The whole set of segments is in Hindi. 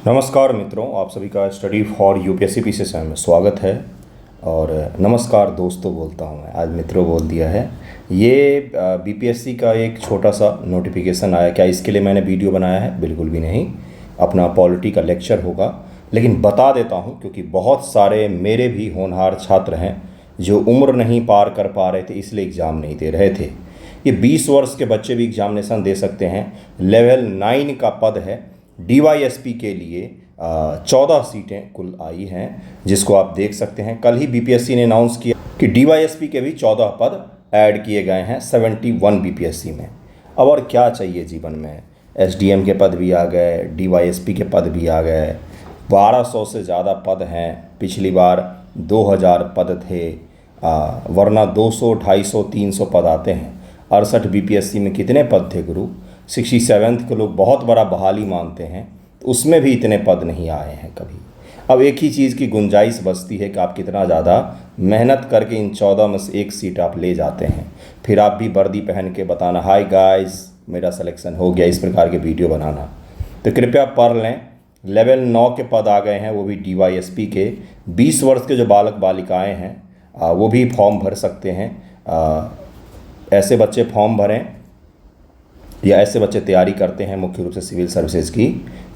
नमस्कार मित्रों, आप सभी का स्टडी फॉर यूपीएससी पीसीएस में स्वागत है। और नमस्कार दोस्तों बोलता हूँ मैं, आज मित्रों बोल दिया है। ये बीपीएससी का एक छोटा सा नोटिफिकेशन आया। क्या इसके लिए मैंने वीडियो बनाया है? बिल्कुल भी नहीं, अपना पॉलिटी का लेक्चर होगा। लेकिन बता देता हूँ क्योंकि बहुत सारे मेरे भी होनहार छात्र हैं जो उम्र नहीं पार कर पा रहे थे, इसलिए एग्ज़ाम नहीं दे रहे थे। ये 20 वर्ष के बच्चे भी एग्जामिनेशन दे सकते हैं। लेवल 9 का पद है। डीवाईएसपी के लिए 14 सीटें कुल आई हैं, जिसको आप देख सकते हैं। कल ही बीपीएससी ने अनाउंस किया कि डीवाईएसपी के भी 14 पद ऐड किए गए हैं 71 बीपीएससी में। अब और क्या चाहिए जीवन में? एसडीएम के पद भी आ गए, डीवाईएसपी के पद भी आ गए। 1200 से ज़्यादा पद हैं। पिछली बार 2000 पद थे, वरना 200, 250, 300 पद आते हैं। 68 बीपीएससी में कितने पद थे गुरु? 67th को लोग बहुत बड़ा बहाली मानते हैं, तो उसमें भी इतने पद नहीं आए हैं कभी। अब एक ही चीज़ की गुंजाइश बचती है कि आप कितना ज़्यादा मेहनत करके इन 14 में से एक सीट आप ले जाते हैं। फिर आप भी वर्दी पहन के बताना, हाय गाइस मेरा सिलेक्शन हो गया, इस प्रकार के वीडियो बनाना। तो कृपया पढ़ लें। लेवल 9 के पद आ गए हैं, वो भी डीवाईएसपी के। 20 वर्ष के जो बालक बालिकाएँ हैं वो भी फॉर्म भर सकते हैं। ऐसे बच्चे फॉर्म भरें या ऐसे बच्चे तैयारी करते हैं मुख्य रूप से सिविल सर्विसेज की,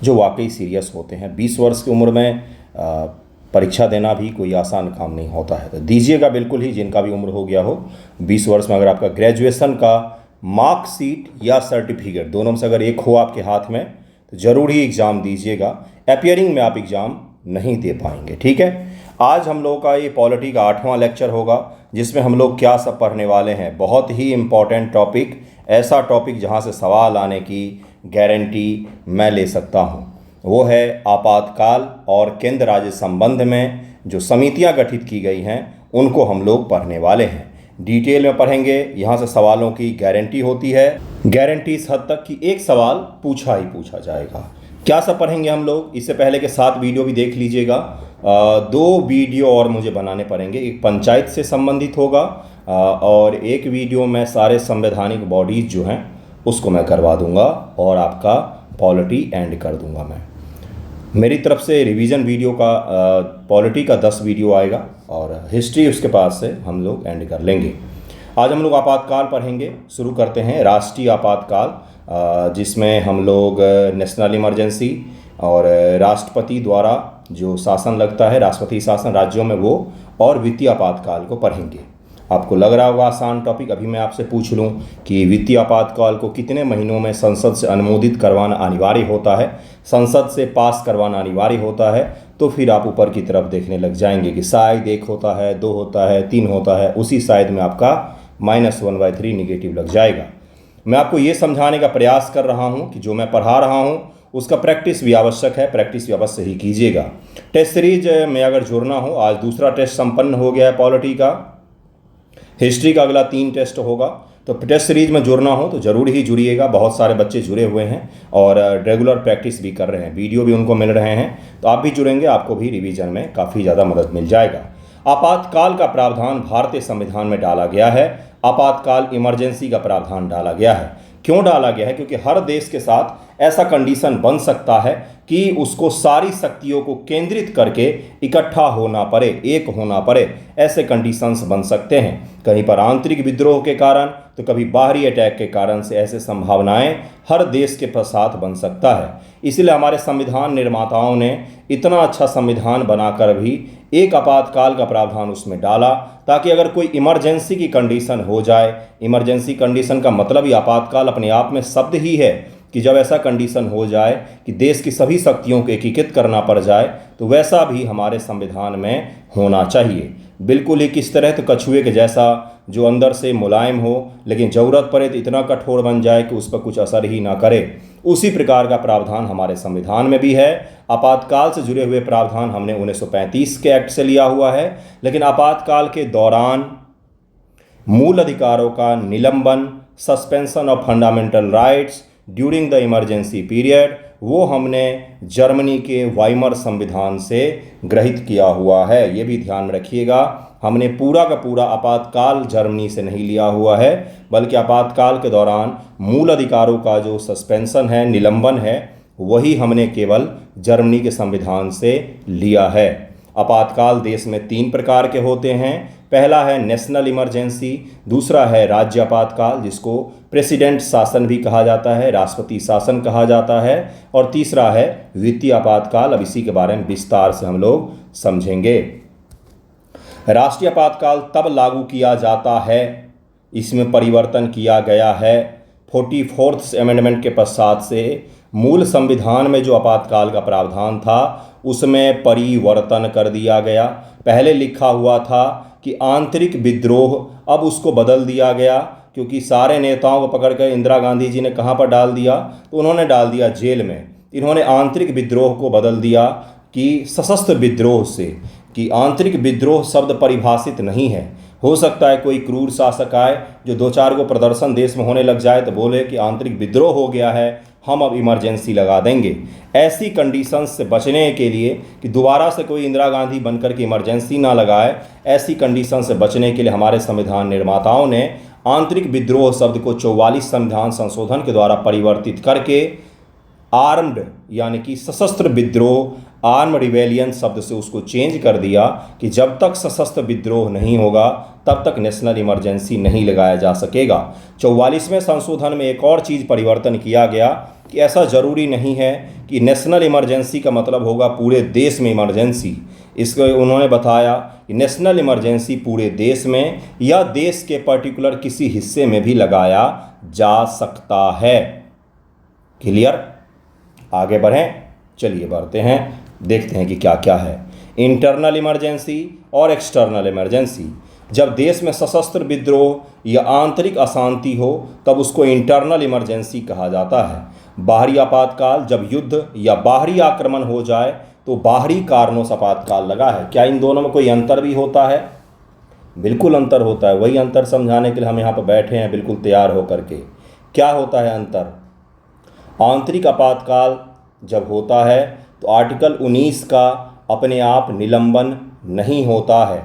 जो वाकई सीरियस होते हैं। 20 वर्ष की उम्र में परीक्षा देना भी कोई आसान काम नहीं होता है। तो दीजिएगा बिल्कुल ही, जिनका भी उम्र हो गया हो। 20 वर्ष में अगर आपका ग्रेजुएशन का मार्कशीट या सर्टिफिकेट दोनों में से अगर एक हो आपके हाथ में, तो ज़रूर ही एग्ज़ाम दीजिएगा। अपियरिंग में आप एग्ज़ाम नहीं दे पाएंगे, ठीक है। आज हम लोगों का ये पॉलिटी का 8वां लेक्चर होगा, जिसमें हम लोग क्या सब पढ़ने वाले हैं। बहुत ही इम्पॉर्टेंट टॉपिक, ऐसा टॉपिक जहां से सवाल आने की गारंटी मैं ले सकता हूं। वो है आपातकाल और केंद्र राज्य संबंध में जो समितियां गठित की गई हैं, उनको हम लोग पढ़ने वाले हैं। डिटेल में पढ़ेंगे। यहाँ से सवालों की गारंटी होती है, गारंटी इस हद तक कि एक सवाल पूछा ही पूछा जाएगा। क्या सब पढ़ेंगे हम लोग? इससे पहले के 7 वीडियो भी देख लीजिएगा। 2 वीडियो और मुझे बनाने पड़ेंगे। एक पंचायत से संबंधित होगा और एक वीडियो में सारे संवैधानिक बॉडीज़ जो हैं उसको मैं करवा दूंगा, और आपका पॉलिटी एंड कर दूंगा मैं। मेरी तरफ से रिवीजन वीडियो का पॉलिटी का 10 वीडियो आएगा, और हिस्ट्री उसके पास से हम लोग एंड कर लेंगे। आज हम लोग आपातकाल पढ़ेंगे। शुरू करते हैं राष्ट्रीय आपातकाल, जिसमें हम लोग नेशनल इमरजेंसी और राष्ट्रपति द्वारा जो शासन लगता है, राष्ट्रपति शासन राज्यों में, वो और वित्तीय आपातकाल को पढ़ेंगे। आपको लग रहा होगा आसान टॉपिक। अभी मैं आपसे पूछ लूं कि वित्तीय आपातकाल को कितने महीनों में संसद से अनुमोदित करवाना अनिवार्य होता है, संसद से पास करवाना अनिवार्य होता है, तो फिर आप ऊपर की तरफ देखने लग जाएंगे कि शायद 1 होता है, 2 होता है, 3 होता है। उसी शायद में आपका -1/3 निगेटिव लग जाएगा। मैं आपको ये समझाने का प्रयास कर रहा हूँ कि जो मैं पढ़ा रहा हूँ उसका प्रैक्टिस भी आवश्यक है। प्रैक्टिस भी अवश्य ही कीजिएगा। टेस्ट सीरीज में अगर जुड़ना हो, आज दूसरा टेस्ट संपन्न हो गया है पॉलिटी का। हिस्ट्री का अगला 3 टेस्ट होगा, तो टेस्ट सीरीज में जुड़ना हो तो ज़रूर ही जुड़िएगा। बहुत सारे बच्चे जुड़े हुए हैं और रेगुलर प्रैक्टिस भी कर रहे हैं, वीडियो भी उनको मिल रहे हैं। तो आप भी जुड़ेंगे, आपको भी रिवीजन में काफ़ी ज़्यादा मदद मिल जाएगा। आपातकाल का प्रावधान भारतीय संविधान में डाला गया है। आपातकाल इमरजेंसी का प्रावधान डाला गया है। क्यों डाला गया है? क्योंकि हर देश के साथ ऐसा कंडीशन बन सकता है कि उसको सारी शक्तियों को केंद्रित करके इकट्ठा होना पड़े, एक होना पड़े। ऐसे कंडीशंस बन सकते हैं, कहीं पर आंतरिक विद्रोह के कारण, तो कभी बाहरी अटैक के कारण से ऐसे संभावनाएं हर देश के साथ बन सकता है। इसलिए हमारे संविधान निर्माताओं ने इतना अच्छा संविधान बनाकर भी एक आपातकाल का प्रावधान उसमें डाला, ताकि अगर कोई इमरजेंसी की कंडीशन हो जाए, इमरजेंसी कंडीशन का मतलब ही आपातकाल अपने आप में शब्द ही है कि जब ऐसा कंडीशन हो जाए कि देश की सभी शक्तियों को एकीकृत करना पड़ जाए, तो वैसा भी हमारे संविधान में होना चाहिए। बिल्कुल ही किस तरह? तो कछुए के जैसा, जो अंदर से मुलायम हो लेकिन ज़रूरत पड़े तो इतना कठोर बन जाए कि उस पर कुछ असर ही ना करे। उसी प्रकार का प्रावधान हमारे संविधान में भी है। आपातकाल से जुड़े हुए प्रावधान हमने 1935 के एक्ट से लिया हुआ है, लेकिन आपातकाल के दौरान मूल अधिकारों का निलंबन, suspension of fundamental rights during the emergency period, वो हमने जर्मनी के वाइमर संविधान से ग्रहित किया हुआ है। ये भी ध्यान में रखिएगा। हमने पूरा का पूरा आपातकाल जर्मनी से नहीं लिया हुआ है, बल्कि आपातकाल के दौरान मूल अधिकारों का जो सस्पेंशन है, निलंबन है, वही हमने केवल जर्मनी के संविधान से लिया है। आपातकाल देश में 3 प्रकार के होते हैं। पहला है नेशनल इमरजेंसी, दूसरा है राज्य आपातकाल जिसको प्रेसिडेंट शासन भी कहा जाता है, राष्ट्रपति शासन कहा जाता है, और तीसरा है वित्तीय आपातकाल। अब इसी के बारे में विस्तार से हम लोग समझेंगे। राष्ट्रीय आपातकाल तब लागू किया जाता है, इसमें परिवर्तन किया गया है 44th अमेंडमेंट के पश्चात से। मूल संविधान में जो आपातकाल का प्रावधान था उसमें परिवर्तन कर दिया गया। पहले लिखा हुआ था कि आंतरिक विद्रोह, अब उसको बदल दिया गया क्योंकि सारे नेताओं को पकड़कर इंदिरा गांधी जी ने कहाँ पर डाल दिया, तो उन्होंने डाल दिया जेल में। इन्होंने आंतरिक विद्रोह को बदल दिया कि सशस्त्र विद्रोह से, कि आंतरिक विद्रोह शब्द परिभाषित नहीं है। हो सकता है कोई क्रूर शासक आए जो 2-4 को प्रदर्शन देश में होने लग जाए तो बोले कि आंतरिक विद्रोह हो गया है, हम अब इमरजेंसी लगा देंगे। ऐसी कंडीशंस से बचने के लिए कि दोबारा से कोई इंदिरा गांधी बनकर के इमरजेंसी ना लगाए, ऐसी कंडीशन से बचने के लिए हमारे संविधान निर्माताओं ने आंतरिक विद्रोह शब्द को 44 संविधान संशोधन के द्वारा परिवर्तित करके आर्म्ड यानी कि सशस्त्र विद्रोह, आर्म रिवेलियन शब्द से उसको चेंज कर दिया कि जब तक सशस्त्र विद्रोह नहीं होगा तब तक नेशनल इमरजेंसी नहीं लगाया जा सकेगा। 44वें संशोधन में एक और चीज़ परिवर्तन किया गया कि ऐसा ज़रूरी नहीं है कि नेशनल इमरजेंसी का मतलब होगा पूरे देश में इमरजेंसी। इसको उन्होंने बताया कि नेशनल इमरजेंसी पूरे देश में या देश के पर्टिकुलर किसी हिस्से में भी लगाया जा सकता है। क्लियर? आगे बढ़ें, चलिए बढ़ते हैं, देखते हैं कि क्या क्या है। इंटरनल इमरजेंसी और एक्सटर्नल इमरजेंसी। जब देश में सशस्त्र विद्रोह या आंतरिक अशांति हो तब उसको इंटरनल इमरजेंसी कहा जाता है। बाहरी आपातकाल, जब युद्ध या बाहरी आक्रमण हो जाए तो बाहरी कारणों से आपातकाल लगा है। क्या इन दोनों में कोई अंतर भी होता है? बिल्कुल अंतर होता है। वही अंतर समझाने के लिए हम यहाँ पर बैठे हैं बिल्कुल तैयार होकर के। क्या होता है अंतर? आंतरिक आपातकाल जब होता है तो आर्टिकल 19 का अपने आप निलंबन नहीं होता है,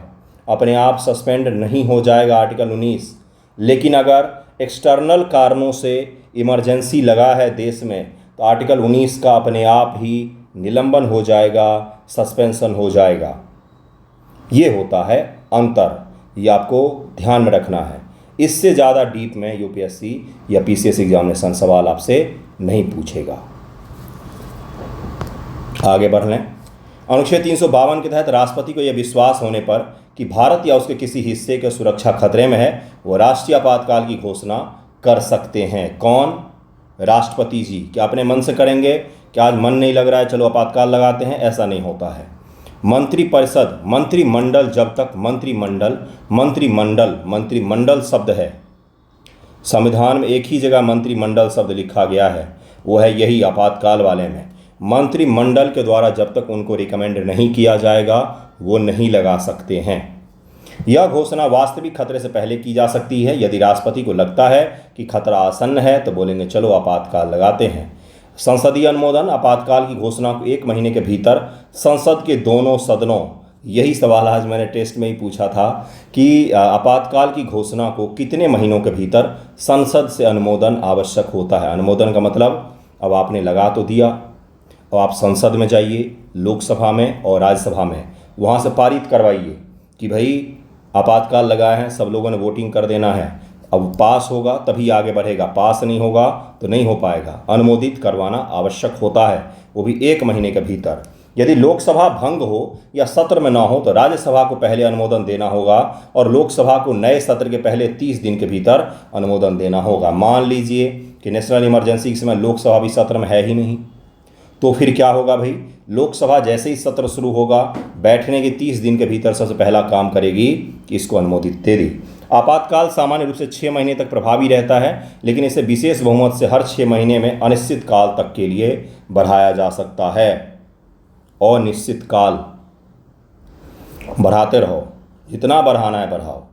अपने आप सस्पेंड नहीं हो जाएगा आर्टिकल 19। लेकिन अगर एक्सटर्नल कारणों से इमरजेंसी लगा है देश में तो आर्टिकल 19 का अपने आप ही निलंबन हो जाएगा, सस्पेंशन हो जाएगा। ये होता है अंतर, ये आपको ध्यान में रखना है। इससे ज़्यादा डीप में यूपीएससी या पीसीएस एग्जामिनेशन सवाल आपसे नहीं पूछेगा। आगे बढ़ लें। अनुच्छेद 352 के तहत राष्ट्रपति को यह विश्वास होने पर कि भारत या उसके किसी हिस्से की सुरक्षा खतरे में है, वो राष्ट्रीय आपातकाल की घोषणा कर सकते हैं। कौन? राष्ट्रपति जी। क्या अपने मन से करेंगे कि आज मन नहीं लग रहा है चलो आपातकाल लगाते हैं? ऐसा नहीं होता है। मंत्रिपरिषद, मंत्रिमंडल, जब तक मंत्रिमंडल शब्द है संविधान में, एक ही जगह मंत्रिमंडल शब्द लिखा गया है, वो है यही आपातकाल वाले में। मंत्रिमंडल के द्वारा जब तक उनको रिकमेंड नहीं किया जाएगा वो नहीं लगा सकते हैं। यह घोषणा वास्तविक खतरे से पहले की जा सकती है। यदि राष्ट्रपति को लगता है कि खतरा आसन्न है तो बोलेंगे चलो आपातकाल लगाते हैं। संसदीय अनुमोदन, आपातकाल की घोषणा को 1 महीने के भीतर संसद के दोनों सदनों, यही सवाल आज मैंने टेस्ट में ही पूछा था कि आपातकाल की घोषणा को कितने महीनों के भीतर संसद से अनुमोदन आवश्यक होता है। अनुमोदन का मतलब अब आपने लगा तो दिया, अब आप संसद में जाइए, लोकसभा में और राज्यसभा में, वहाँ से पारित करवाइए कि भाई आपातकाल लगाए हैं, सब लोगों ने वोटिंग कर देना है। अब पास होगा तभी आगे बढ़ेगा, पास नहीं होगा तो नहीं हो पाएगा। अनुमोदित करवाना आवश्यक होता है, वो भी 1 महीने के भीतर। यदि लोकसभा भंग हो या सत्र में ना हो तो राज्यसभा को पहले अनुमोदन देना होगा और लोकसभा को नए सत्र के पहले 30 दिन के भीतर अनुमोदन देना होगा। मान लीजिए कि नेशनल इमरजेंसी के समय लोकसभा भी सत्र में है ही नहीं, तो फिर क्या होगा भाई? लोकसभा जैसे ही सत्र शुरू होगा बैठने के 30 दिन के भीतर सबसे पहला काम करेगी कि इसको अनुमोदित दे दी। आपातकाल सामान्य रूप से 6 महीने तक प्रभावी रहता है, लेकिन इसे विशेष बहुमत से हर 6 महीने में अनिश्चित काल तक के लिए बढ़ाया जा सकता है। अनिश्चित काल बढ़ाते रहो, जितना बढ़ाना है बढ़ाओ,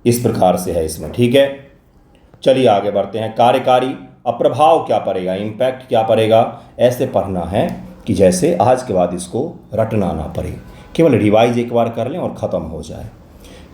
इस प्रकार से है इसमें। ठीक है, चलिए आगे बढ़ते हैं। कार्यकारी अप्रभाव क्या पड़ेगा, इम्पैक्ट क्या पड़ेगा, ऐसे पढ़ना है कि जैसे आज के बाद इसको रटना ना पड़े, केवल रिवाइज एक बार कर लें और ख़त्म हो जाए।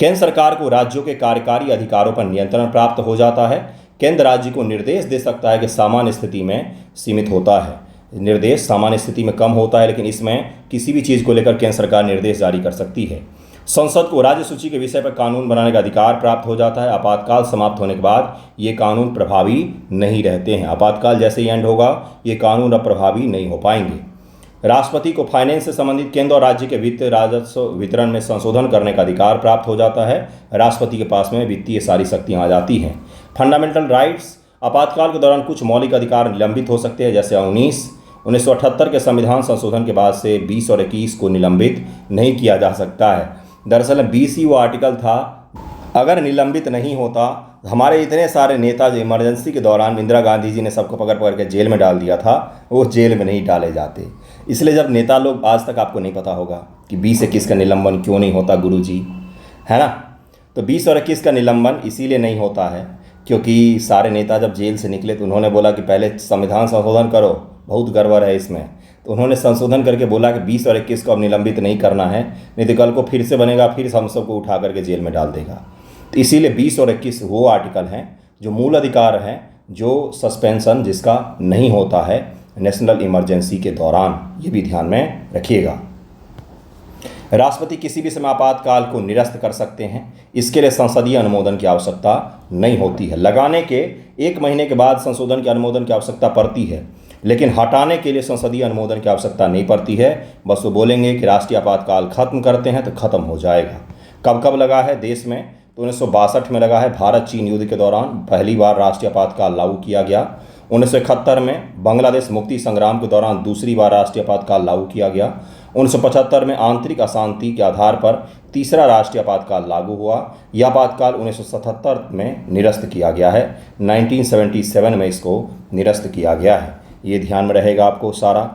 केंद्र सरकार को राज्यों के कार्यकारी अधिकारों पर नियंत्रण प्राप्त हो जाता है। केंद्र राज्य को निर्देश दे सकता है कि सामान्य स्थिति में सीमित होता है। निर्देश सामान्य स्थिति में कम होता है, लेकिन इसमें किसी भी चीज़ को लेकर केंद्र सरकार निर्देश जारी कर सकती है। संसद को राज्य सूची के विषय पर कानून बनाने का अधिकार प्राप्त हो जाता है। आपातकाल समाप्त होने के बाद ये कानून प्रभावी नहीं रहते हैं। आपातकाल जैसे ही एंड होगा ये कानून अब प्रभावी नहीं हो पाएंगे। राष्ट्रपति को फाइनेंस से संबंधित केंद्र और राज्य के वित्त राजस्व वितरण में संशोधन करने का अधिकार प्राप्त हो जाता है। राष्ट्रपति के पास में वित्तीय सारी शक्तियाँ आ जाती हैं। फंडामेंटल राइट्स, आपातकाल के दौरान कुछ मौलिक अधिकार निलंबित हो सकते हैं, जैसे 1978 के संविधान संशोधन के बाद से 20 और 21 को निलंबित नहीं किया जा सकता है। दरअसल 20 ही वो आर्टिकल था, अगर निलंबित नहीं होता हमारे इतने सारे नेता जो इमरजेंसी के दौरान इंदिरा गांधी जी ने सबको पकड़ पकड़ के जेल में डाल दिया था, वो जेल में नहीं डाले जाते। इसलिए जब नेता लोग, आज तक आपको नहीं पता होगा कि 20-21 का निलंबन क्यों नहीं होता गुरुजी, है ना। तो 20 और 21 का निलंबन इसीलिए नहीं होता है क्योंकि सारे नेता जब जेल से निकले तो उन्होंने बोला कि पहले संविधान संशोधन करो, बहुत गड़बड़ है इसमें। तो उन्होंने संशोधन करके बोला कि 20 और 21 को अब निलंबित नहीं करना है, नहीं तो कल को फिर से बनेगा, फिर हम सबको उठा करके जेल में डाल देगा। तो इसीलिए 20 और 21 वो आर्टिकल हैं जो मूल अधिकार हैं, जो सस्पेंशन जिसका नहीं होता है नेशनल इमरजेंसी के दौरान, ये भी ध्यान में रखिएगा। राष्ट्रपति किसी भी समय आपातकाल को निरस्त कर सकते हैं। इसके लिए संसदीय अनुमोदन की आवश्यकता नहीं होती है। लगाने के 1 महीने के बाद संशोधन के अनुमोदन की आवश्यकता पड़ती है, लेकिन हटाने के लिए संसदीय अनुमोदन की आवश्यकता नहीं पड़ती है। बस वो बोलेंगे कि राष्ट्रीय आपातकाल खत्म करते हैं तो खत्म हो जाएगा। कब कब लगा है देश में, तो 1962 में लगा है। भारत चीन युद्ध के दौरान पहली बार राष्ट्रीय आपातकाल लागू किया गया। 1971 में बांग्लादेश मुक्ति संग्राम के दौरान दूसरी बार राष्ट्रीय आपातकाल लागू किया गया। 1975 में आंतरिक अशांति के आधार पर तीसरा राष्ट्रीय आपातकाल लागू हुआ। यह आपातकाल 1977 में निरस्त किया गया है। 1977 में इसको निरस्त किया गया है। ये ध्यान में रहेगा आपको सारा।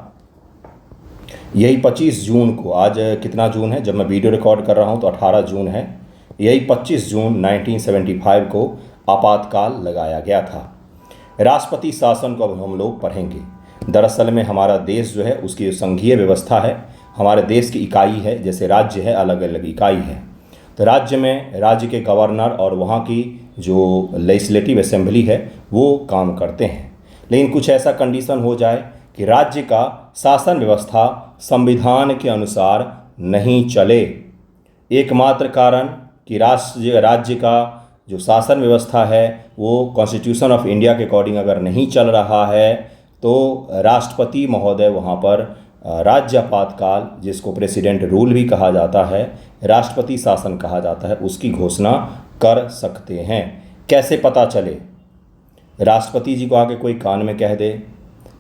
यही 25 जून को, आज कितना जून है जब मैं वीडियो रिकॉर्ड कर रहा हूँ, तो 18 जून है। यही 25 जून 1975 को आपातकाल लगाया गया था। राष्ट्रपति शासन को अब हम लोग पढ़ेंगे। दरअसल में हमारा देश जो है उसकी जो संघीय व्यवस्था है, हमारे देश की इकाई है, जैसे राज्य है अलग अलग इकाई है। तो राज्य में राज्य के गवर्नर और वहाँ की जो लेजिस्लेटिव असेंबली है वो काम करते हैं। लेकिन कुछ ऐसा कंडीशन हो जाए कि राज्य का शासन व्यवस्था संविधान के अनुसार नहीं चले, एकमात्र कारण कि राज्य का जो शासन व्यवस्था है वो कॉन्स्टिट्यूशन ऑफ इंडिया के अकॉर्डिंग अगर नहीं चल रहा है, तो राष्ट्रपति महोदय वहाँ पर राज्य आपातकाल, जिसको प्रेसिडेंट रूल भी कहा जाता है, राष्ट्रपति शासन कहा जाता है, उसकी घोषणा कर सकते हैं। कैसे पता चले? राष्ट्रपति जी को आके कोई कान में कह दे,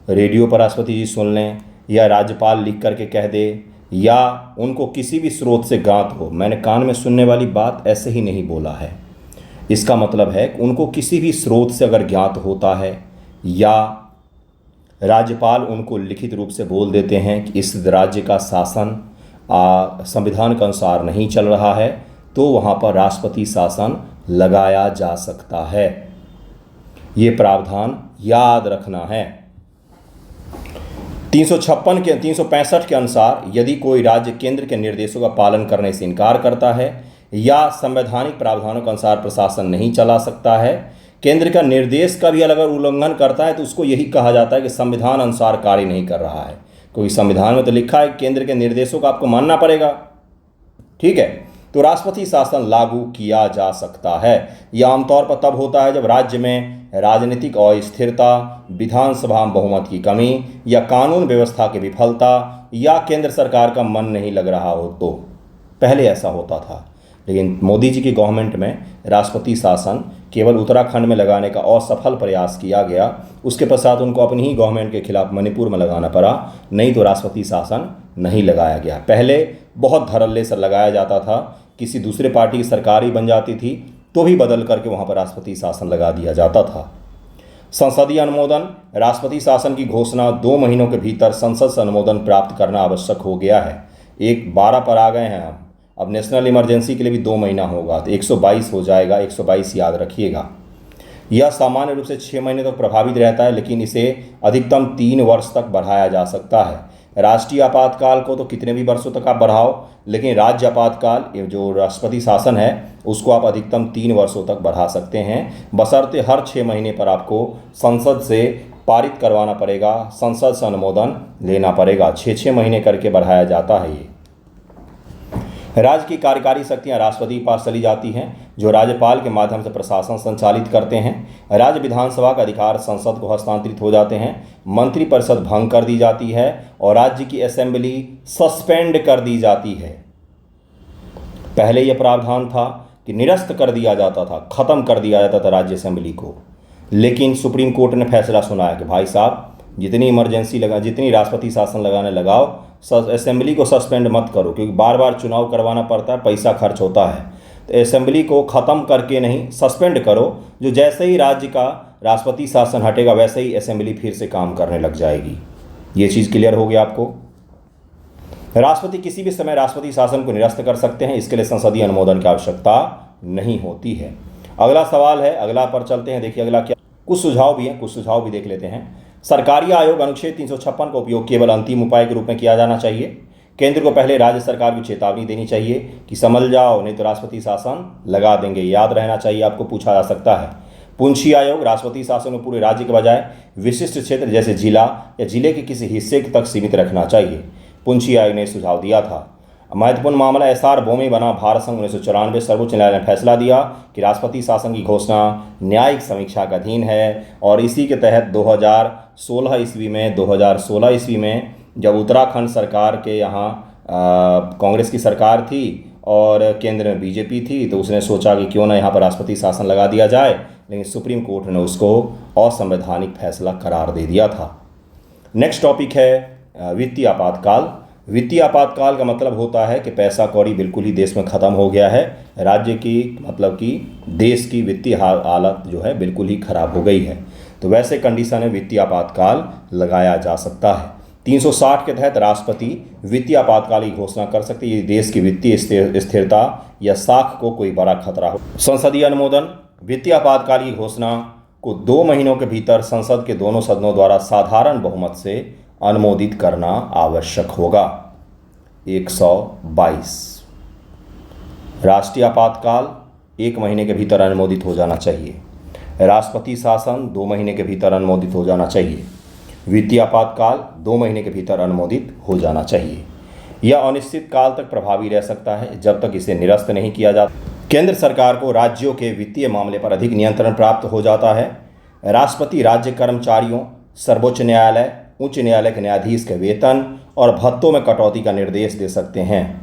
रेडियो पर राष्ट्रपति जी सुन लें, या राज्यपाल लिख करके कह दे, या उनको किसी भी स्रोत से ज्ञात हो। मैंने कान में सुनने वाली बात ऐसे ही नहीं बोला है। इसका मतलब है कि उनको किसी भी स्रोत से अगर ज्ञात होता है, या राज्यपाल उनको लिखित रूप से बोल देते हैं कि इस राज्य का शासन संविधान के अनुसार नहीं चल रहा है, तो वहाँ पर राष्ट्रपति शासन लगाया जा सकता है। ये प्रावधान याद रखना है। 365 के अनुसार यदि कोई राज्य केंद्र के निर्देशों का पालन करने से इनकार करता है या संवैधानिक प्रावधानों के अनुसार प्रशासन नहीं चला सकता है, केंद्र का निर्देश का भी अगर उल्लंघन करता है, तो उसको यही कहा जाता है कि संविधान अनुसार कार्य नहीं कर रहा है। क्योंकि संविधान में तो लिखा है केंद्र के निर्देशों का आपको मानना पड़ेगा। ठीक है, तो राष्ट्रपति शासन लागू किया जा सकता है। यह आमतौर पर तब होता है जब राज्य में राजनीतिक अस्थिरता, विधानसभा में बहुमत की कमी, या कानून व्यवस्था की विफलता, या केंद्र सरकार का मन नहीं लग रहा हो। तो पहले ऐसा होता था, लेकिन मोदी जी की गवर्नमेंट में राष्ट्रपति शासन केवल उत्तराखंड में लगाने का असफल प्रयास किया गया। उसके पश्चात उनको अपनी ही गवर्नमेंट के खिलाफ मणिपुर में लगाना पड़ा, नहीं तो राष्ट्रपति शासन नहीं लगाया गया। पहले बहुत धड़ल्ले से लगाया जाता था, किसी दूसरे पार्टी की सरकार ही बन जाती थी तो भी बदल करके वहाँ पर राष्ट्रपति शासन लगा दिया जाता था। संसदीय अनुमोदन, राष्ट्रपति शासन की घोषणा 2 महीनों के भीतर संसद से अनुमोदन प्राप्त करना आवश्यक हो गया है। 12 पर आ गए हैं हम, अब नेशनल इमरजेंसी के लिए भी 2 महीना होगा, तो 122 हो जाएगा। 122 याद रखिएगा। यह सामान्य रूप से 6 महीने तक प्रभावित रहता है, लेकिन इसे अधिकतम 3 वर्ष तक बढ़ाया जा सकता है। राष्ट्रीय आपातकाल को तो कितने भी वर्षों तक आप बढ़ाओ, लेकिन राज्य आपातकाल जो राष्ट्रपति शासन है उसको आप अधिकतम 3 वर्षों तक बढ़ा सकते हैं, बशर्ते हर 6 महीने पर आपको संसद से पारित करवाना पड़ेगा, संसद से अनुमोदन लेना पड़ेगा। 6-6 महीने करके बढ़ाया जाता है ये। राज्य की कार्यकारी शक्तियां राष्ट्रपति के पास चली जाती हैं, जो राज्यपाल के माध्यम से प्रशासन संचालित करते हैं। राज्य विधानसभा का अधिकार संसद को हस्तांतरित हो जाते हैं। मंत्रिपरिषद भंग कर दी जाती है और राज्य की असेंबली सस्पेंड कर दी जाती है। पहले यह प्रावधान था कि निरस्त कर दिया जाता था, खत्म कर दिया जाता था राज्य असेंबली को, लेकिन सुप्रीम कोर्ट ने फैसला सुनाया कि भाई साहब जितनी इमरजेंसी लगा, जितनी राष्ट्रपति शासन लगाने लगाओ, असेंबली को सस्पेंड मत करो, क्योंकि बार बार चुनाव करवाना पड़ता है, पैसा खर्च होता है। तो असेंबली को ख़त्म करके नहीं, सस्पेंड करो, जो जैसे ही राज्य का राष्ट्रपति शासन हटेगा वैसे ही असेंबली फिर से काम करने लग जाएगी। ये चीज़ क्लियर हो गया आपको। राष्ट्रपति किसी भी समय राष्ट्रपति शासन को निरस्त कर सकते हैं, इसके लिए संसदीय अनुमोदन की आवश्यकता नहीं होती है। अगला सवाल है, अगला पर चलते हैं। देखिए अगला क्या, कुछ सुझाव भी हैं, कुछ सुझाव भी देख लेते हैं। सरकारी आयोग अनुच्छेद 356 का उपयोग केवल अंतिम उपाय के रूप में किया जाना चाहिए। केंद्र को पहले राज्य सरकार को चेतावनी देनी चाहिए कि समझ जाओ नहीं तो राष्ट्रपति शासन लगा देंगे। याद रहना चाहिए, आपको पूछा जा सकता है। पुंछी आयोग राष्ट्रपति शासन में पूरे राज्य के बजाय विशिष्ट क्षेत्र जैसे जिला या जिले के किसी हिस्से तक सीमित रखना चाहिए। पुंछी आयोग ने सुझाव दिया था। महत्वपूर्ण मामला एसआर बोमे बना भारत संघ 1994। सर्वोच्च न्यायालय ने फैसला दिया कि राष्ट्रपति शासन की घोषणा न्यायिक समीक्षा का अधीन है और इसी के तहत 2016 ईस्वी में जब उत्तराखंड सरकार के यहाँ कांग्रेस की सरकार थी और केंद्र में बीजेपी थी, तो उसने सोचा कि क्यों ना यहाँ पर राष्ट्रपति शासन लगा दिया जाए, लेकिन सुप्रीम कोर्ट ने उसको असंवैधानिक फैसला करार दे दिया था। नेक्स्ट टॉपिक है वित्तीय आपातकाल। वित्तीय आपातकाल का मतलब होता है कि पैसा कौड़ी बिल्कुल ही देश में ख़त्म हो गया है। राज्य की मतलब कि देश की वित्तीय हालत जो है बिल्कुल ही ख़राब हो गई है, तो वैसे कंडीशन में वित्तीय आपातकाल लगाया जा सकता है। 360 के तहत राष्ट्रपति वित्तीय आपातकाल की घोषणा कर सकते हैं यदि देश की वित्तीय स्थिरता या साख को कोई बड़ा खतरा हो। संसदीय अनुमोदन। वित्तीय आपातकाल की घोषणा को 2 महीनों के भीतर संसद के दोनों सदनों द्वारा साधारण बहुमत से अनुमोदित करना आवश्यक होगा। 122। राष्ट्रीय आपातकाल 1 महीने के भीतर अनुमोदित हो जाना चाहिए। राष्ट्रपति शासन 2 महीने के भीतर अनुमोदित हो जाना चाहिए। वित्तीय आपातकाल 2 महीने के भीतर अनुमोदित हो जाना चाहिए। यह अनिश्चित काल तक प्रभावी रह सकता है जब तक इसे निरस्त नहीं किया जाता। केंद्र सरकार को राज्यों के वित्तीय मामले पर अधिक नियंत्रण प्राप्त हो जाता है। राष्ट्रपति राज्य कर्मचारियों, सर्वोच्च न्यायालय, उच्च न्यायालय के न्यायाधीश के वेतन और भत्तों में कटौती का निर्देश दे सकते हैं।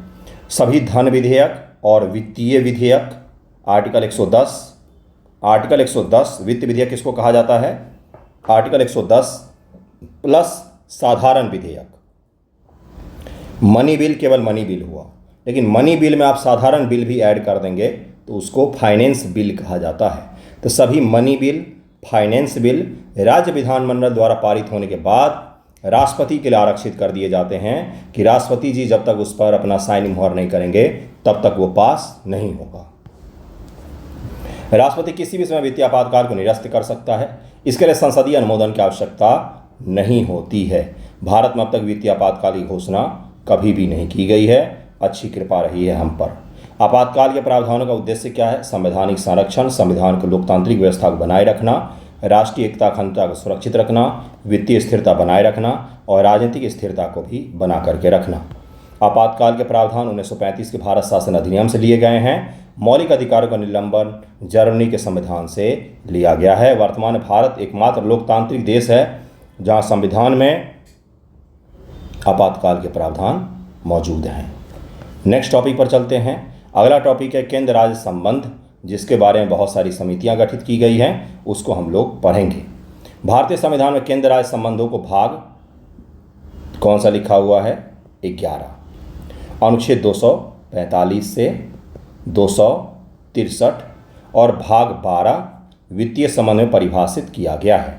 सभी धन विधेयक और वित्तीय विधेयक, आर्टिकल 110 वित्त विधेयक किसको कहा जाता है? आर्टिकल 110 प्लस साधारण विधेयक। मनी बिल केवल मनी बिल हुआ, लेकिन मनी बिल में आप साधारण बिल भी ऐड कर देंगे तो उसको फाइनेंस बिल कहा जाता है। तो सभी मनी बिल, फाइनेंस बिल राज्य विधानमंडल द्वारा पारित होने के बाद राष्ट्रपति के लिए आरक्षित कर दिए जाते हैं कि राष्ट्रपति जी जब तक उस पर अपना साइन मोहर नहीं करेंगे तब तक वो पास नहीं होगा। राष्ट्रपति किसी भी समय वित्तीय आपातकाल को निरस्त कर सकता है। इसके लिए संसदीय अनुमोदन की आवश्यकता नहीं होती है। भारत में अब तक वित्तीय आपातकाल की घोषणा कभी भी नहीं की गई है। अच्छी कृपा रही है हम पर। आपातकाल के प्रावधानों का उद्देश्य क्या है? संवैधानिक संरक्षण, संविधान को लोकतांत्रिक व्यवस्था को बनाए रखना, राष्ट्रीय एकता अखंडता को सुरक्षित रखना, वित्तीय स्थिरता बनाए रखना और राजनीतिक स्थिरता को भी बना करके रखना। आपातकाल के प्रावधान 1935 के भारत शासन अधिनियम से लिए गए हैं। मौलिक अधिकारों का निलंबन जर्मनी के संविधान से लिया गया है। वर्तमान में भारत एकमात्र लोकतांत्रिक देश है जहां संविधान में आपातकाल के प्रावधान मौजूद हैं। नेक्स्ट टॉपिक पर चलते हैं। अगला टॉपिक है केंद्र राज्य संबंध, जिसके बारे में बहुत सारी समितियां गठित की गई हैं, उसको हम लोग पढ़ेंगे। भारतीय संविधान में केंद्र राज्य संबंधों को भाग कौन सा लिखा हुआ है? 11। अनुच्छेद 245 से 263 और भाग 12 वित्तीय संबंध में परिभाषित किया गया है।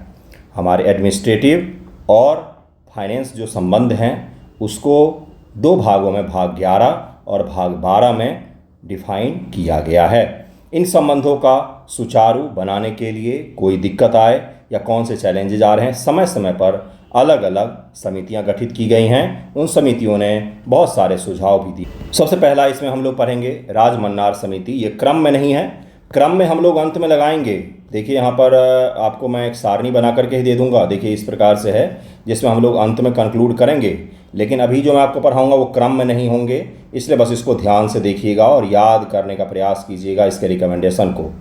हमारे एडमिनिस्ट्रेटिव और फाइनेंस जो संबंध हैं उसको 2 भागों में, भाग 11 और भाग 12 में डिफाइन किया गया है। इन संबंधों का सुचारू बनाने के लिए कोई दिक्कत आए या कौन से चैलेंजेज आ रहे हैं, समय समय पर अलग अलग समितियां गठित की गई हैं। उन समितियों ने बहुत सारे सुझाव भी दिए। सबसे पहला इसमें हम लोग पढ़ेंगे राजमन्नार समिति। ये क्रम में नहीं है, क्रम में हम लोग अंत में लगाएंगे, देखिए यहाँ पर आपको मैं एक सारणी बना करके ही दे दूंगा। देखिए इस प्रकार से है, जिसमें हम लोग अंत में कंक्लूड करेंगे, लेकिन अभी जो मैं आपको पढ़ाऊंगा वो क्रम में नहीं होंगे, इसलिए बस इसको ध्यान से देखिएगा और याद करने का प्रयास कीजिएगा इसके रिकमेंडेशन को।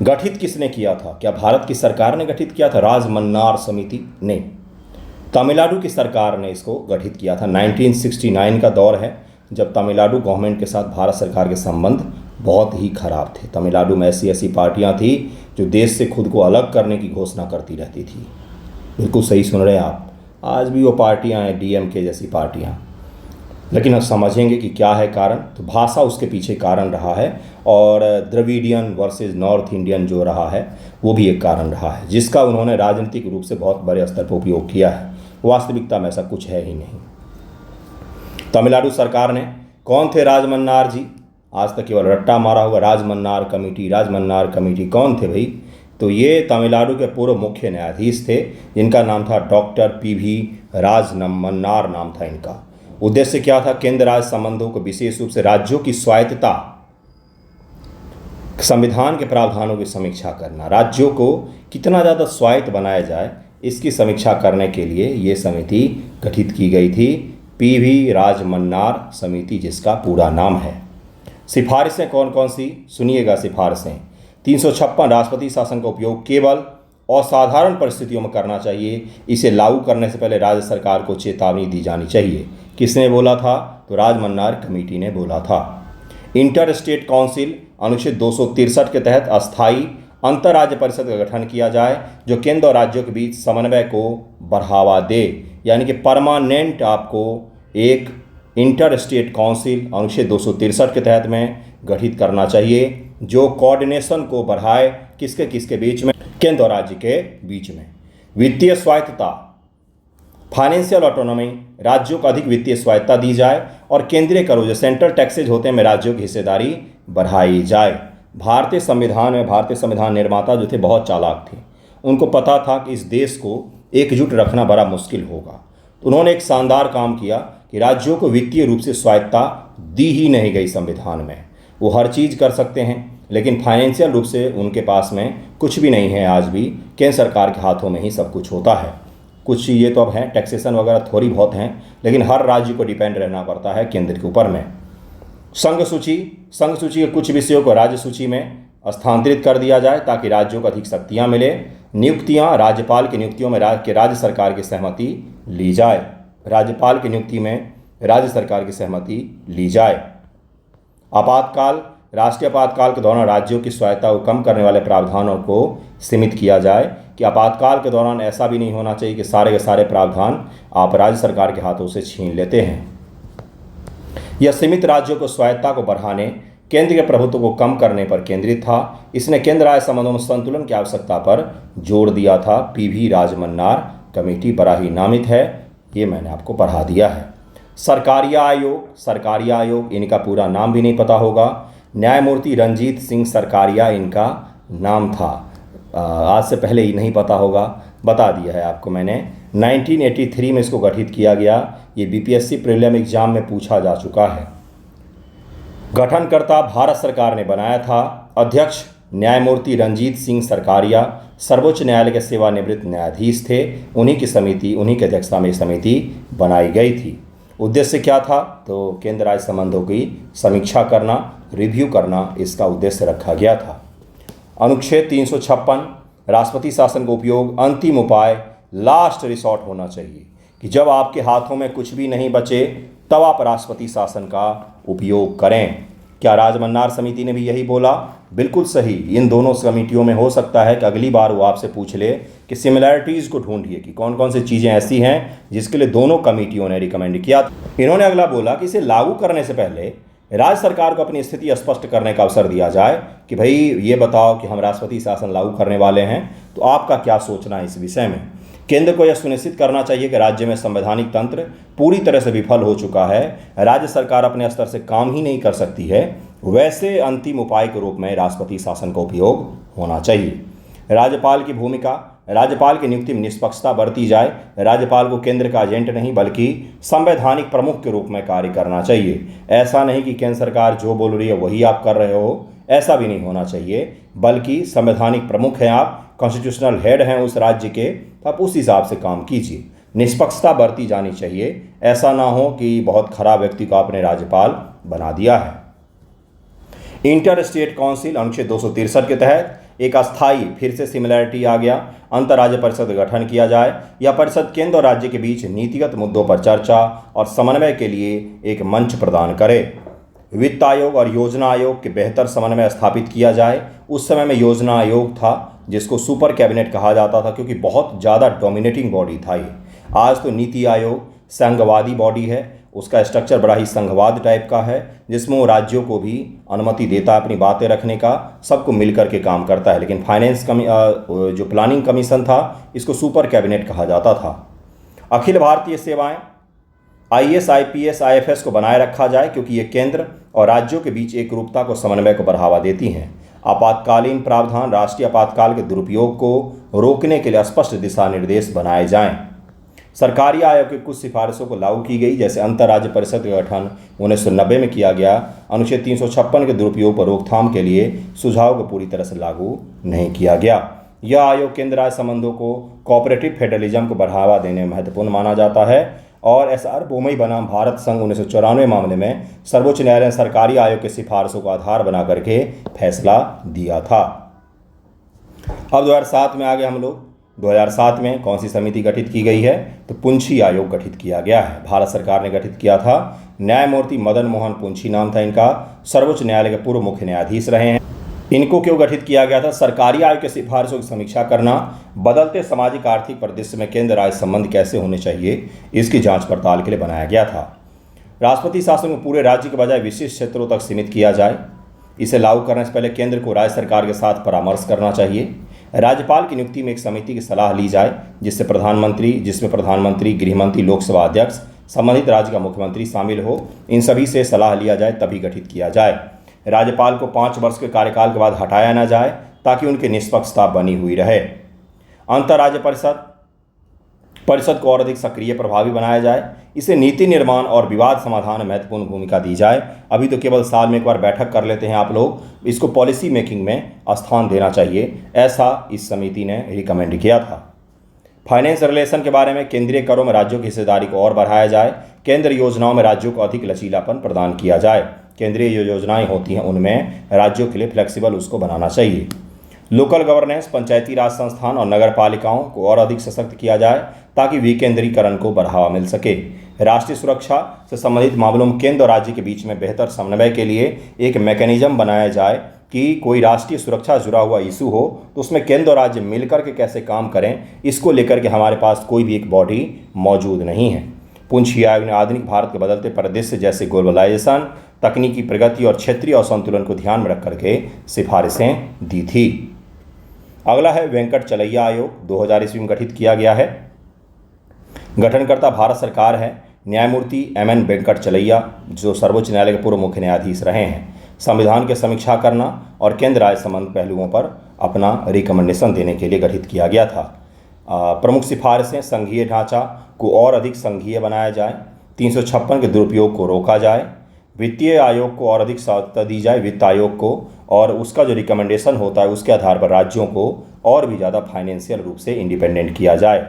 गठित किसने किया था? क्या भारत की सरकार ने गठित किया था? राजमन्नार समिति ने। तमिलनाडु की सरकार ने इसको गठित किया था। 1969 का दौर है, जब तमिलनाडु गवर्नमेंट के साथ भारत सरकार के संबंध बहुत ही खराब थे। तमिलनाडु में ऐसी ऐसी पार्टियां थी जो देश से खुद को अलग करने की घोषणा करती रहती थी। बिल्कुल सही सुन रहे हैं आप, आज भी वो पार्टियां हैं, डीएमके जैसी पार्टियां। लेकिन हम समझेंगे कि क्या है कारण, तो भाषा उसके पीछे कारण रहा है, और द्रविडियन वर्सेस नॉर्थ इंडियन जो रहा है वो भी एक कारण रहा है, जिसका उन्होंने राजनीतिक रूप से बहुत बड़े स्तर पर उपयोग किया है। वास्तविकता में ऐसा कुछ है ही नहीं। तमिलनाडु सरकार ने, कौन थे राजमन्नार जी? आज तक केवल रट्टा मारा हुआ राजमन्नार कमेटी, राजमन्नार कमेटी। कौन थे भाई? तो ये तमिलनाडु के पूर्व मुख्य न्यायाधीश थे, जिनका नाम था डॉक्टर पीवी राजमन्नार नाम था इनका। उद्देश्य क्या था? केंद्र राज्य संबंधों को, विशेष रूप से राज्यों की स्वायत्तता, संविधान के प्रावधानों की समीक्षा करना, राज्यों को कितना ज़्यादा स्वायत्त बनाया जाए इसकी समीक्षा करने के लिए ये समिति गठित की गई थी, पीवी राजमन्नार समिति जिसका पूरा नाम है। सिफारिशें कौन कौन सी? सुनिएगा सिफारिशें। 356 राष्ट्रपति शासन का उपयोग केवल असाधारण परिस्थितियों में करना चाहिए। इसे लागू करने से पहले राज्य सरकार को चेतावनी दी जानी चाहिए। किसने बोला था? तो राजमन्नार कमेटी ने बोला था। इंटर स्टेट काउंसिल, अनुच्छेद 263 के तहत अस्थायी अंतर्राज्य परिषद का गठन किया जाए, जो केंद्र और राज्यों के बीच समन्वय को बढ़ावा दे। यानी कि परमानेंट आपको एक इंटर स्टेट काउंसिल अनुच्छेद 263 के तहत में गठित करना चाहिए, जो कोऑर्डिनेशन को बढ़ाए। किसके किसके बीच में? केंद्र और राज्य के बीच में। वित्तीय स्वायत्तता, फाइनेंशियल ऑटोनॉमी, राज्यों को अधिक वित्तीय स्वायत्तता दी जाए, और केंद्रीय करों जो सेंट्रल टैक्सेज होते हैं में राज्यों की हिस्सेदारी बढ़ाई जाए। भारतीय संविधान निर्माता जो थे बहुत चालाक थे। उनको पता था कि इस देश को एकजुट रखना बड़ा मुश्किल होगा, तो उन्होंने एक शानदार काम किया कि राज्यों को वित्तीय रूप से स्वायत्तता दी ही नहीं गई संविधान में। वो हर चीज़ कर सकते हैं, लेकिन फाइनेंशियल रूप से उनके पास में कुछ भी नहीं है। आज भी केंद्र सरकार के हाथों में ही सब कुछ होता है। कुछ चीज़ें तो अब हैं, टैक्सेशन वगैरह थोड़ी बहुत हैं, लेकिन हर राज्य को डिपेंड रहना पड़ता है केंद्र के ऊपर में। संघ सूची के कुछ विषयों को राज्य सूची में स्थानांतरित कर दिया जाए ताकि राज्यों को अधिक शक्तियाँ मिले। नियुक्तियाँ, राज्यपाल की नियुक्तियों में राज्य सरकार की सहमति ली जाए। राज्यपाल की नियुक्ति में राज्य सरकार की सहमति ली जाए। आपातकाल, राष्ट्रीय आपातकाल के दौरान राज्यों की स्वायत्तता को कम करने वाले प्रावधानों को सीमित किया जाए, कि आपातकाल के दौरान ऐसा भी नहीं होना चाहिए कि सारे के सारे प्रावधान आप राज्य सरकार के हाथों से छीन लेते हैं। यह सीमित राज्यों को स्वायत्तता को बढ़ाने, केंद्र के प्रभुत्व को कम करने पर केंद्रित था। इसने केंद्र राज्य संबंधों में संतुलन की आवश्यकता पर जोर दिया था। पीवी राजमन्नार कमेटी बड़ा ही नामित है, ये मैंने आपको पढ़ा दिया है। सरकारिया आयोग, इनका पूरा नाम भी नहीं पता होगा। न्यायमूर्ति रंजीत सिंह सरकारिया इनका नाम था। आज से पहले ही नहीं पता होगा, बता दिया है आपको मैंने। 1983 में इसको गठित किया गया। ये बीपीएससी प्रीलिम एग्जाम में पूछा जा चुका है। गठनकर्ता भारत सरकार ने बनाया था। अध्यक्ष न्यायमूर्ति रंजीत सिंह सरकारिया सर्वोच्च न्यायालय के सेवानिवृत्त न्यायाधीश थे। उन्हीं की अध्यक्षता में समिति बनाई गई थी। उद्देश्य क्या था? तो केंद्र राज्य संबंधों की समीक्षा करना, रिव्यू करना, इसका उद्देश्य रखा गया था। अनुच्छेद 356 राष्ट्रपति शासन का उपयोग अंतिम उपाय, लास्ट रिसॉर्ट होना चाहिए, कि जब आपके हाथों में कुछ भी नहीं बचे तब आप राष्ट्रपति शासन का उपयोग करें। क्या राजमन्नार समिति ने भी यही बोला? बिल्कुल सही। इन दोनों कमेटियों में हो सकता है कि अगली बार वो आपसे पूछ ले कि सिमिलैरिटीज़ को ढूंढिए कि कौन कौन सी चीज़ें ऐसी हैं जिसके लिए दोनों कमेटियों ने रिकमेंड किया। इन्होंने अगला बोला कि इसे लागू करने से पहले राज्य सरकार को अपनी स्थिति स्पष्ट करने का अवसर दिया जाए, कि भाई ये बताओ कि हम राष्ट्रपति शासन लागू करने वाले हैं, तो आपका क्या सोचना है इस विषय में। केंद्र को यह सुनिश्चित करना चाहिए कि राज्य में संवैधानिक तंत्र पूरी तरह से विफल हो चुका है, राज्य सरकार अपने स्तर से काम ही नहीं कर सकती है, वैसे अंतिम उपाय के रूप में राष्ट्रपति शासन का उपयोग होना चाहिए। राज्यपाल की भूमिका, राज्यपाल की नियुक्ति में निष्पक्षता बरती जाए। राज्यपाल को केंद्र का एजेंट नहीं बल्कि संवैधानिक प्रमुख के रूप में कार्य करना चाहिए। ऐसा नहीं कि केंद्र सरकार जो बोल रही है वही आप कर रहे हो, ऐसा भी नहीं होना चाहिए, बल्कि संवैधानिक प्रमुख हैं आप, कॉन्स्टिट्यूशनल हेड हैं उस राज्य के, तो आप उस हिसाब से काम कीजिए। निष्पक्षता बरती जानी चाहिए, ऐसा ना हो कि बहुत खराब व्यक्ति को आपने राज्यपाल बना दिया है। इंटर स्टेट काउंसिल अनुच्छेद 263 के तहत एक अस्थायी फिर से सिमिलैरिटी आ गया, अंतर्राज्य परिषद का गठन किया जाए। यह परिषद केंद्र और राज्य के बीच नीतिगत मुद्दों पर चर्चा और समन्वय के लिए एक मंच प्रदान करे। वित्त आयोग और योजना आयोग के बेहतर समन्वय स्थापित किया जाए। उस समय में योजना आयोग था जिसको सुपर कैबिनेट कहा जाता था, क्योंकि बहुत ज़्यादा डोमिनेटिंग बॉडी था ये। आज तो नीति आयोग संघवादी बॉडी है, उसका स्ट्रक्चर बड़ा ही संघवाद टाइप का है, जिसमें वो राज्यों को भी अनुमति देता है अपनी बातें रखने का, सबको मिलकर के काम करता है। लेकिन जो प्लानिंग कमीशन था, इसको सुपर कैबिनेट कहा जाता था। अखिल भारतीय सेवाएं IAS, IPS, IFS को बनाए रखा जाए, क्योंकि ये केंद्र और राज्यों के बीच एक रूपता को समन्वय को बढ़ावा देती हैं। आपातकालीन प्रावधान, राष्ट्रीय आपातकाल के दुरुपयोग को रोकने के लिए स्पष्ट दिशा निर्देश बनाए जाएं। सरकारी आयोग की कुछ सिफारिशों को लागू की गई, जैसे अंतर्राज्य परिषद का गठन 1990 में किया गया। अनुच्छेद 356 के दुरुपयोग पर रोकथाम के लिए सुझाव को पूरी तरह से लागू नहीं किया गया। यह आयोग केंद्र राज्य संबंधों को कोऑपरेटिव फेडरलिज्म को बढ़ावा देने में महत्वपूर्ण माना जाता है। और SR बोमई बनाम भारत संघ 1994 मामले में सर्वोच्च न्यायालय ने सरकारी आयोग की सिफारिशों को आधार बना करके फैसला दिया था। अब 2007 में आ गए हम लोग। 2007 में कौन सी समिति गठित की गई है? तो पुंछी आयोग गठित किया गया है, भारत सरकार ने गठित किया था। न्यायमूर्ति मदन मोहन पुंछी नाम था इनका, सर्वोच्च न्यायालय के पूर्व मुख्य न्यायाधीश रहे हैं। इनको क्यों गठित किया गया था? सरकारी आयोग की सिफारिशों की समीक्षा करना, बदलते सामाजिक आर्थिक परिदृश्य में केंद्र राज्य संबंध कैसे होने चाहिए, इसकी जांच पड़ताल के लिए बनाया गया था। राष्ट्रपति शासन को पूरे राज्य के बजाय विशिष्ट क्षेत्रों तक सीमित किया जाए। इसे लागू करने से पहले केंद्र को राज्य सरकार के साथ परामर्श करना चाहिए। राज्यपाल की नियुक्ति में एक समिति की सलाह ली जाए, जिसमें प्रधानमंत्री, गृहमंत्री, लोकसभा अध्यक्ष, संबंधित राज्य का मुख्यमंत्री शामिल हो। इन सभी से सलाह लिया जाए तभी गठित किया जाए। राज्यपाल को 5 वर्ष के कार्यकाल के बाद हटाया न जाए, ताकि उनकी निष्पक्षता बनी हुई रहे। अंतर्राज्य परिषद को और अधिक सक्रिय प्रभावी बनाया जाए। इसे नीति निर्माण और विवाद समाधान में महत्वपूर्ण भूमिका दी जाए। अभी तो केवल साल में एक बार बैठक कर लेते हैं आप लोग, इसको पॉलिसी मेकिंग में स्थान देना चाहिए, ऐसा इस समिति ने रिकमेंड किया था। फाइनेंस रिलेशन के बारे में केंद्रीय करों में राज्यों की हिस्सेदारी को और बढ़ाया जाए। केंद्र योजनाओं में राज्यों को अधिक लचीलापन प्रदान किया जाए। केंद्रीय जो योजनाएं होती हैं उनमें राज्यों के लिए फ्लेक्सिबल उसको बनाना चाहिए। लोकल गवर्नेंस, पंचायती राज संस्थान और नगर पालिकाओं को और अधिक सशक्त किया जाए, ताकि विकेंद्रीकरण को बढ़ावा मिल सके। राष्ट्रीय सुरक्षा से संबंधित मामलों में केंद्र और राज्य के बीच में बेहतर समन्वय के लिए एक मैकेनिज्म बनाया जाए कि कोई राष्ट्रीय सुरक्षा से जुड़ा हुआ इशू हो तो उसमें केंद्र और राज्य मिलकर के कैसे काम करें, इसको लेकर के हमारे पास कोई भी एक बॉडी मौजूद नहीं है। पुंछी आयोग ने आधुनिक भारत के बदलते परिदृश्य जैसे ग्लोबलाइजेशन, तकनीकी प्रगति और क्षेत्रीय असंतुलन को ध्यान में रख करके सिफारिशें दी थी। अगला है वेंकट चलैया आयोग, 2000 ईस्वी में गठित किया गया है। गठनकर्ता भारत सरकार है। न्यायमूर्ति MN वेंकट चलैया, जो सर्वोच्च न्यायालय के पूर्व मुख्य न्यायाधीश रहे हैं। संविधान की समीक्षा करना और केंद्र राज्य संबंध पहलुओं पर अपना रिकमेंडेशन देने के लिए गठित किया गया था। प्रमुख सिफारिशें: संघीय ढांचा को और अधिक संघीय बनाया जाए, 356 के दुरुपयोग को रोका जाए, वित्तीय आयोग को और अधिक सहायता दी जाए वित्त आयोग को, और उसका जो रिकमेंडेशन होता है उसके आधार पर राज्यों को और भी ज़्यादा फाइनेंशियल रूप से इंडिपेंडेंट किया जाए।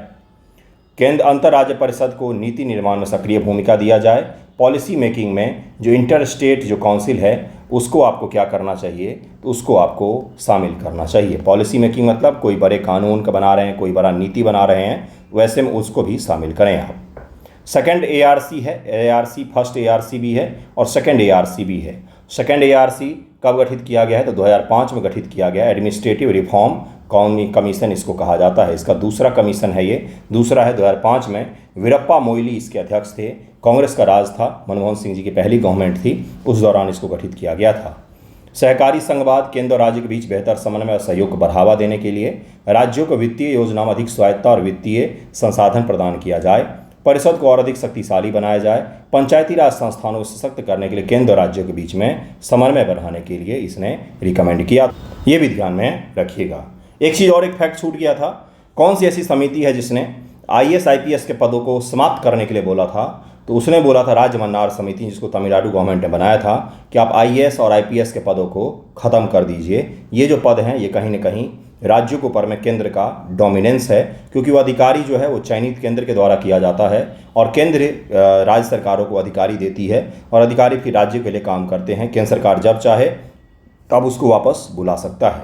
केंद्र अंतर्राज्य परिषद को नीति निर्माण में सक्रिय भूमिका दिया जाए। पॉलिसी मेकिंग में जो इंटर स्टेट जो काउंसिल है उसको आपको क्या करना चाहिए, तो उसको आपको शामिल करना चाहिए। पॉलिसी मेकिंग मतलब कोई बड़े कानून का बना रहे हैं, कोई बड़ा नीति बना रहे हैं, वैसे में उसको भी शामिल करें आप। सेकंड ARC है, ARC फर्स्ट ARC भी है और सेकंड ARC भी है। सेकंड ARC कब गठित किया गया है? तो 2005 में गठित किया गया। एडमिनिस्ट्रेटिव रिफॉर्म कमीशन इसको कहा जाता है। इसका दूसरा कमीशन है ये, दूसरा है। 2005 में वीरप्पा मोइली इसके अध्यक्ष थे। कांग्रेस का राज था, मनमोहन सिंह जी की पहली गवर्नमेंट थी, उस दौरान इसको गठित किया गया था। सहकारी संघवाद, केंद्र और राज्य के बीच बेहतर समन्वय और सहयोग को बढ़ावा देने के लिए राज्यों को वित्तीय योजनाओं में अधिक स्वायत्तता और वित्तीय संसाधन प्रदान किया जाए। परिषद को और अधिक शक्तिशाली बनाया जाए। पंचायती राज संस्थानों को सशक्त करने के लिए केंद्र और राज्यों के बीच में समन्वय बढ़ाने के लिए इसने रिकमेंड किया। ये भी ध्यान में रखिएगा। एक चीज़ और, एक फैक्ट छूट गया था। कौन सी ऐसी समिति है जिसने IAS IPS के पदों को समाप्त करने के लिए बोला था? तो उसने बोला था राज्य मन्नार समिति, जिसको तमिलनाडु गवर्नमेंट ने बनाया था, कि आप आईएएस और आईपीएस के पदों को ख़त्म कर दीजिए। ये जो पद हैं ये कहीं ना कहीं राज्यों के ऊपर में केंद्र का डोमिनेंस है, क्योंकि वो अधिकारी जो है वो चयनित केंद्र के द्वारा किया जाता है और केंद्र राज्य सरकारों को अधिकारी देती है और अधिकारी फिर राज्य के लिए काम करते हैं। केंद्र सरकार जब चाहे तब उसको वापस बुला सकता है।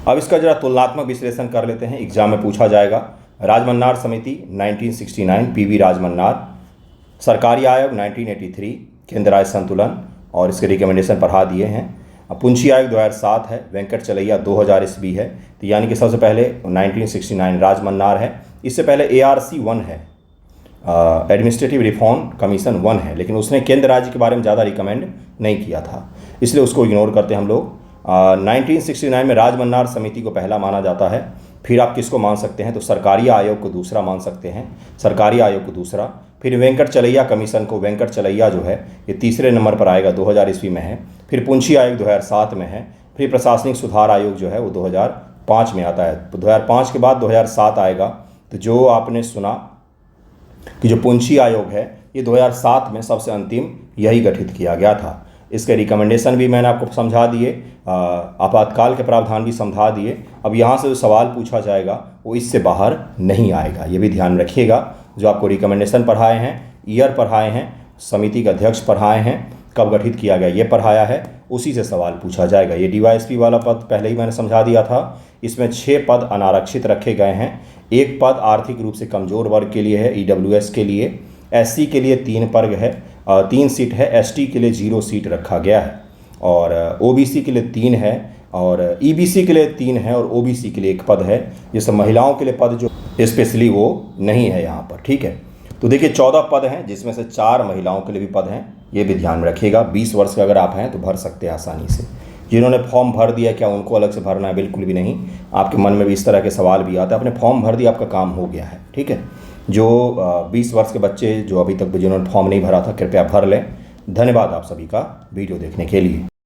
अब इसका जरा तुलनात्मक विश्लेषण कर लेते हैं, एग्जाम में पूछा जाएगा। राजमन्नार समिति 1969 पीवी राजमन्नार, सरकारी आयोग 1983 केंद्र राज्य संतुलन, और इसके रिकमेंडेशन पढ़ा दिए हैं। अब पुंछी आयोग 2007 है, वेंकट चलैया 2000 ईस्वी है, तो यानी कि सबसे पहले 1969 राजमन्नार है। इससे पहले ARC 1 है, एडमिनिस्ट्रेटिव रिफॉर्म कमीशन 1 है, लेकिन उसने केंद्र राज्य के बारे में ज़्यादा रिकमेंड नहीं किया था, इसलिए उसको इग्नोर करते हैं हम लोग। 1969 में राजमन्नार समिति को पहला माना जाता है। फिर आप किसको मान सकते हैं, तो सरकारी आयोग को दूसरा मान सकते हैं, सरकारी आयोग को दूसरा। फिर वेंकट चलैया कमीशन को, वेंकट चलैया जो है ये तीसरे नंबर पर आएगा, 2000 ईस्वी में है। फिर पुंछी आयोग 2007 में है। फिर प्रशासनिक सुधार आयोग जो है वो 2005 में आता है। तो 2005 के बाद 2007 आएगा। तो जो आपने सुना कि जो पुंछी आयोग है ये 2007 में सबसे अंतिम यही गठित किया गया था। इसके रिकमेंडेशन भी मैंने आपको समझा दिए, आपातकाल के प्रावधान भी समझा दिए। अब यहाँ से जो सवाल पूछा जाएगा वो इससे बाहर नहीं आएगा, ये भी ध्यान रखिएगा। जो आपको रिकमेंडेशन पढ़ाए हैं, ईयर पढ़ाए हैं, समिति का अध्यक्ष पढ़ाए हैं, कब गठित किया गया ये पढ़ाया है, उसी से सवाल पूछा जाएगा। ये DYSP वाला पद पहले ही मैंने समझा दिया था। इसमें 6 पद अनारक्षित रखे गए हैं। 1 पद आर्थिक रूप से कमज़ोर वर्ग के लिए है, EWS के लिए। SC के लिए 3 पद है, 3 सीट है। ST के लिए 0 सीट रखा गया है, और OBC के लिए 3 है, और EBC के लिए 3 है, और OBC के लिए 1 पद है। जैसे महिलाओं के लिए पद जो स्पेशली वो नहीं है यहाँ पर, ठीक है। तो देखिए 14 पद हैं, जिसमें से 4 महिलाओं के लिए भी पद हैं, ये भी ध्यान रखिएगा। 20 वर्ष का अगर आप हैं तो भर सकते हैं आसानी से। जिन्होंने फॉर्म भर दिया क्या उनको अलग से भरना है? बिल्कुल भी नहीं। आपके मन में भी इस तरह के सवाल भी आते हैं, आपने फॉर्म भर दिया, आपका काम हो गया है, ठीक है। जो 20 वर्ष के बच्चे जो अभी तक जिन्होंने फॉर्म नहीं भरा था, कृपया भर लें। धन्यवाद आप सभी का वीडियो देखने के लिए।